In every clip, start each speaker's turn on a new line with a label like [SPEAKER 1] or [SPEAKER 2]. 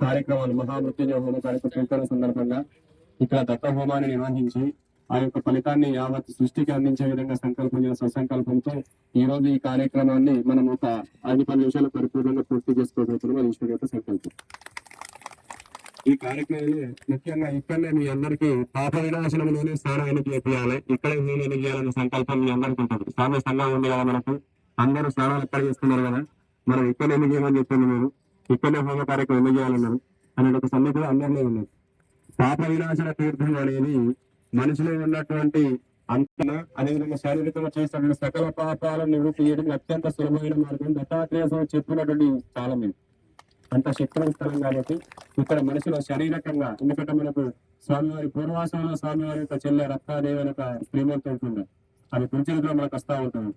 [SPEAKER 1] కార్యక్రమాలు మహామృత్యుంజయ హోమ కార్యక్రమం సందర్భంగా ఇక్కడ దత్త హోమాన్ని నిర్వహించి ఆ యొక్క ఫలితాన్ని యావత్ సృష్టికి అందించే విధంగా సంకల్పించిన సత్సంకల్పంతో ఈ రోజు ఈ కార్యక్రమాన్ని మనం ఒక 5-10 నిమిషాలు పరిపూర్ణంగా పూర్తి చేసుకోబోతున్నాం. ఈశ్వర్ యొక్క సంకల్పం. ఈ కార్యక్రమంలో ముఖ్యంగా ఇక్కడనే మీ అందరికీ పాప వినాశనంలోనే స్నానాన్ని చేయాలి, ఇక్కడే హోమాన్ని చేయాలనే సంకల్పం మీ అందరికీ ఉంటుంది. స్వామి సంఘం ఉంది కదా, మనకు అందరూ స్నానాలు ఎక్కడ చేస్తున్నారు కదా, మనం ఇక్కడ ఎందుకు చేయమని చెప్పింది మీరు, ఇక్కడనే హోమ కార్యక్రమం ఎందుకు చేయాలన్నారు అనే ఒక సన్నిధి అందరిలో ఉన్నది. పాప వినాశన తీర్థం అనేది మనిషిలో ఉన్నటువంటి అంతన అదేవిధంగా శారీరకంగా చేసినటువంటి సకల పాపాలను నివృత్తి చేయడం అత్యంత సులభమైన మార్గం. దత్తాత్రేయ చెప్పినటువంటి స్థలం ఇది, అంత శక్తివంత స్థలం కాబట్టి ఇక్కడ మనిషిలో శారీరకంగా, ఎందుకంటే మనకు స్వామివారి పూర్వాసంలో స్వామివారి యొక్క చెల్లె రక్తాదేవి అనే ఒక శ్రీమంతం ఉంటుంది, ఆమె కుంచెలతో మనకు వస్తూ ఉంటుంది.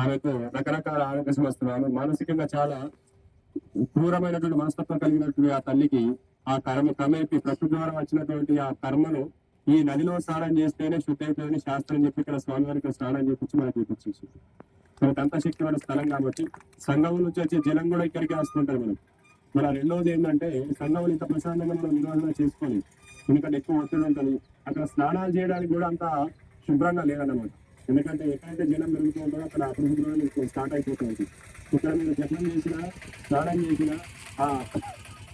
[SPEAKER 1] ఆమెకు రకరకాల ఆరోగ్య సమస్యలు, ఆమె మానసికంగా చాలా క్రూరమైనటువంటి మనస్తత్వం కలిగినటువంటి ఆ తల్లికి ఆ క్రమేపీ ప్రకృతి ద్వారా వచ్చినటువంటి ఆ కర్మను ఈ నదిలో స్నానం చేస్తేనే శుద్ధి అవుతుందని శాస్త్రం చెప్పి ఇక్కడ స్వామివారికి స్నానం చేపించి మనకు చూపించేసి మనకు అంత శక్తిమైన స్థలం కాబట్టి సంఘం నుంచి వచ్చే జలం కూడా ఇక్కడికి వస్తుంటారు. మన రెండవది ఏంటంటే సంఘం ఇంత ప్రశాంతంగా మనం నిర్వహణ చేసుకోవాలి, ఎందుకంటే ఎక్కువ ఒత్తిడి ఉంటుంది. అక్కడ స్నానాలు చేయడానికి కూడా అంత శుభ్రంగా లేదన్నమాట, ఎందుకంటే ఎక్కడైతే జనం పెరుగుతూ ఉంటుందో అక్కడ అపరిశుభ్రంగా స్టార్ట్ అయిపోతుంది. ఇక్కడ మీరు జపం చేసినా స్నానం చేసినా